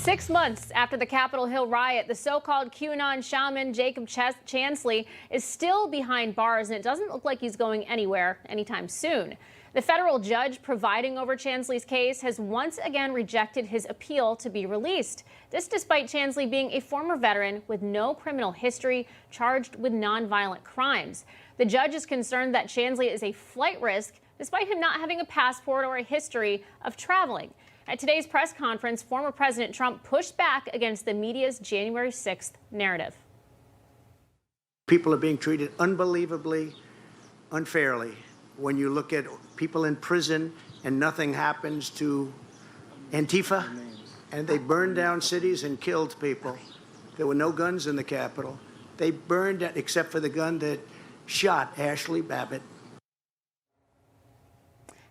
6 months after the Capitol Hill riot, the so-called Q-Anon Shaman Jacob Chansley is still behind bars, and it doesn't look like he's going anywhere anytime soon. The federal judge presiding over Chansley's case has once again rejected his appeal to be released. This despite Chansley being a former veteran with no criminal history, charged with nonviolent crimes. The judge is concerned that Chansley is a flight risk despite him not having a passport or a history of traveling. At today's press conference, former President Trump pushed back against the media's January 6th narrative. People are being treated unbelievably unfairly. When you look at people in prison and nothing happens to Antifa, and they burned down cities and killed people. There were no guns in the Capitol. They burned, except for the gun that shot Ashley Babbitt.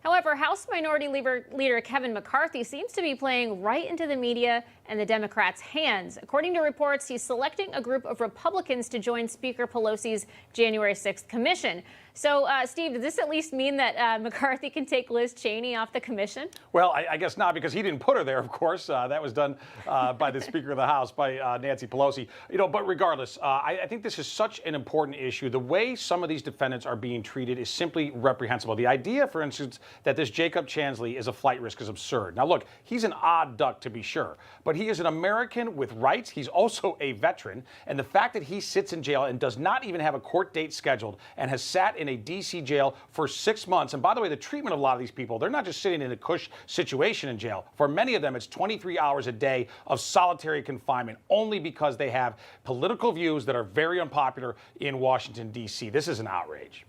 However, House Minority Leader Kevin McCarthy seems to be playing right into the media and the Democrats' hands. According to reports, he's selecting a group of Republicans to join Speaker Pelosi's January 6th commission. So, Steve, does this at least mean that McCarthy can take Liz Cheney off the commission? Well, I guess not, because he didn't put her there, of course. That was done by the Speaker of the House, by Nancy Pelosi. But regardless, I think this is such an important issue. The way some of these defendants are being treated is simply reprehensible. The idea, for instance, that this Jacob Chansley is a flight risk is absurd. Now, look, he's an odd duck, to be sure, but he is an American with rights. He's also a veteran. And the fact that he sits in jail and does not even have a court date scheduled and has sat in a D.C. jail for 6 months. And by the way, the treatment of a lot of these people, they're not just sitting in a cush situation in jail. For many of them, it's 23 hours a day of solitary confinement, only because they have political views that are very unpopular in Washington, D.C. This is an outrage.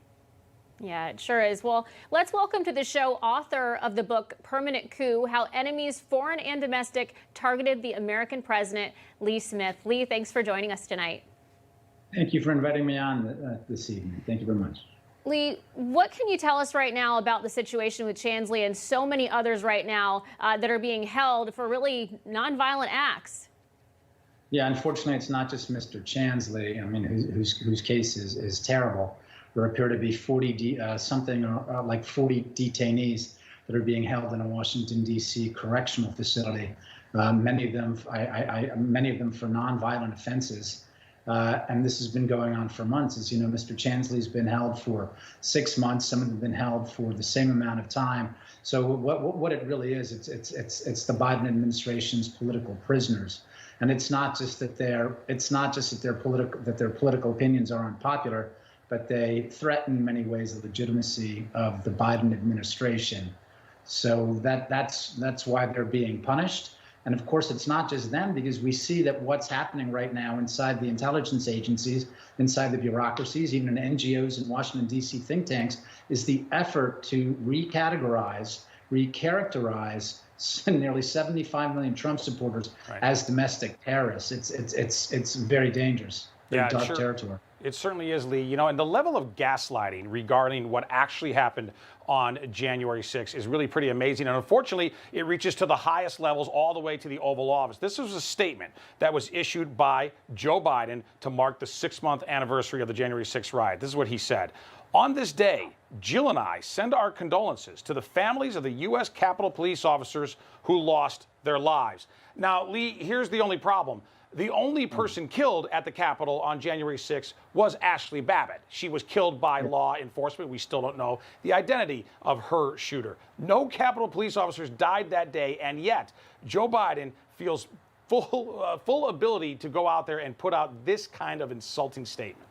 Yeah, it sure is. Well, let's welcome to the show author of the book Permanent Coup, How Enemies, Foreign and Domestic, Targeted the American President, Lee Smith. Lee, thanks for joining us tonight. Thank you for inviting me on this evening. Thank you very much. Lee, what can you tell us right now about the situation with Chansley and so many others right now that are being held for really nonviolent acts? Yeah, unfortunately, it's not just Mr. Chansley, whose case is terrible. There appear to be 40 detainees that are being held in a Washington, D.C. correctional facility. Many of them for nonviolent offenses. And this has been going on for months. As you know, Mr. Chansley's been held for 6 months. Some of them have been held for the same amount of time. So what it really is, it's the Biden administration's political prisoners. And it's not just that their political opinions are unpopular, but they threaten in many ways the legitimacy of the Biden administration. So that's why they're being punished. And of course, it's not just them, because we see that what's happening right now inside the intelligence agencies, inside the bureaucracies, even in NGOs and Washington, D.C. think tanks, is the effort to recharacterize nearly 75 million Trump supporters as domestic terrorists. It's very dangerous, very dark territory. It certainly is, Lee. And the level of gaslighting regarding what actually happened on January 6th is really pretty amazing. And unfortunately, it reaches to the highest levels all the way to the Oval Office. This was a statement that was issued by Joe Biden to mark the 6-month anniversary of the January 6th riot. This is what he said. On this day, Jill and I send our condolences to the families of the U.S. Capitol Police officers who lost their lives. Now, Lee, here's the only problem. The only person killed at the Capitol on January 6th was Ashley Babbitt. She was killed by law enforcement. We still don't know the identity of her shooter. No Capitol Police officers died that day, and yet Joe Biden feels full ability to go out there and put out this kind of insulting statement.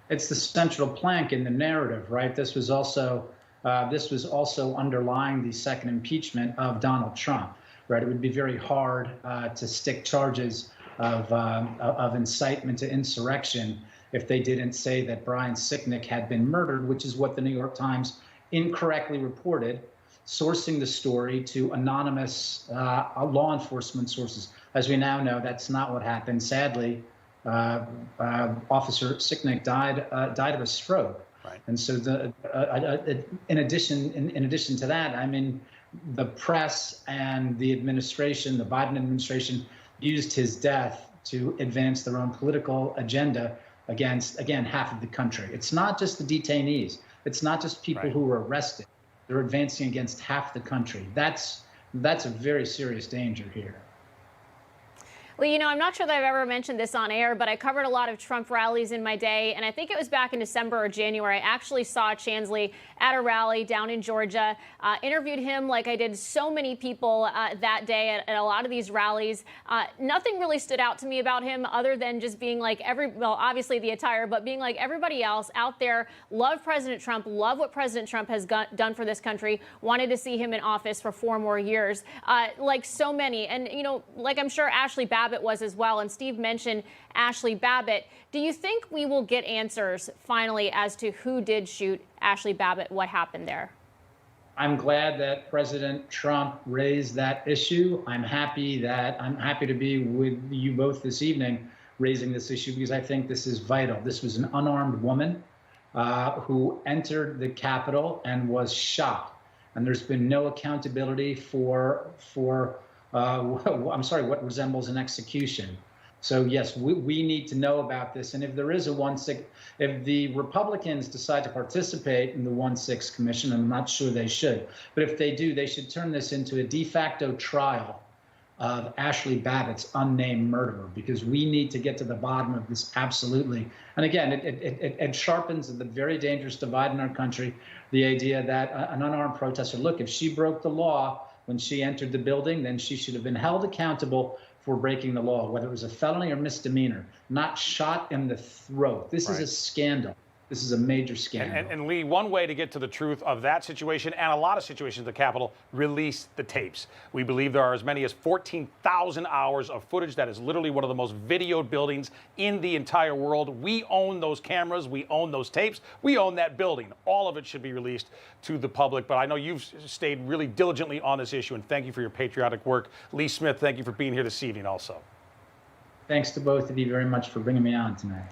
It's the central plank in the narrative, right? This was also underlying the second impeachment of Donald Trump, right? It would be very hard to stick charges of incitement to insurrection if they didn't say that Brian Sicknick had been murdered, which is what the New York Times incorrectly reported, sourcing the story to anonymous law enforcement sources. As we now know, that's not what happened. Sadly, Officer Sicknick died of a stroke. Right. And so, in addition to that, the press and the administration, the Biden administration, used his death to advance their own political agenda against, again, half of the country. It's not just the detainees. It's not just people who were arrested. They're advancing against half the country. That's a very serious danger here. Well, I'm not sure that I've ever mentioned this on air, but I covered a lot of Trump rallies in my day, and I think it was back in December or January. I actually saw Chansley at a rally down in Georgia, interviewed him like I did so many people that day at a lot of these rallies. Nothing really stood out to me about him other than just being like obviously the attire, but being like everybody else out there, love President Trump, love what President Trump has done for this country, wanted to see him in office for 4 more years, like so many. And, like I'm sure Ashley Babbitt was as well, and Steve mentioned Ashley Babbitt. Do you think we will get answers finally as to who did shoot Ashley Babbitt, what happened there? I'm glad that President Trump raised that issue. I'm happy to be with you both this evening raising this issue, because I think this is vital. This was an unarmed woman who entered the Capitol and was shot, and there's been no accountability for what resembles an execution. So yes, we need to know about this. And if there is if the Republicans decide to participate in the 1-6 commission, I'm not sure they should, but if they do, they should turn this into a de facto trial of Ashley Babbitt's unnamed murderer, because we need to get to the bottom of this absolutely. And again, it sharpens the very dangerous divide in our country, the idea that an unarmed protester, look, if she broke the law when she entered the building, then she should have been held accountable for breaking the law, whether it was a felony or misdemeanor, not shot in the throat. This is a scandal. This is a major scandal. And Lee, one way to get to the truth of that situation and a lot of situations at the Capitol, release the tapes. We believe there are as many as 14,000 hours of footage. That is literally one of the most videoed buildings in the entire world. We own those cameras. We own those tapes. We own that building. All of it should be released to the public. But I know you've stayed really diligently on this issue, and thank you for your patriotic work. Lee Smith, thank you for being here this evening also. Thanks to both of you very much for bringing me on tonight.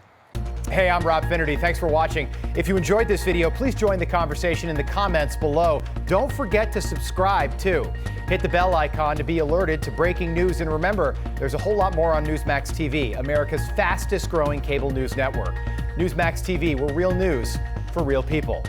Hey, I'm Rob Finnerty. Thanks for watching. If you enjoyed this video, please join the conversation in the comments below. Don't forget to subscribe, too. Hit the bell icon to be alerted to breaking news. And remember, there's a whole lot more on Newsmax TV, America's fastest growing cable news network. Newsmax TV, we're real news for real people.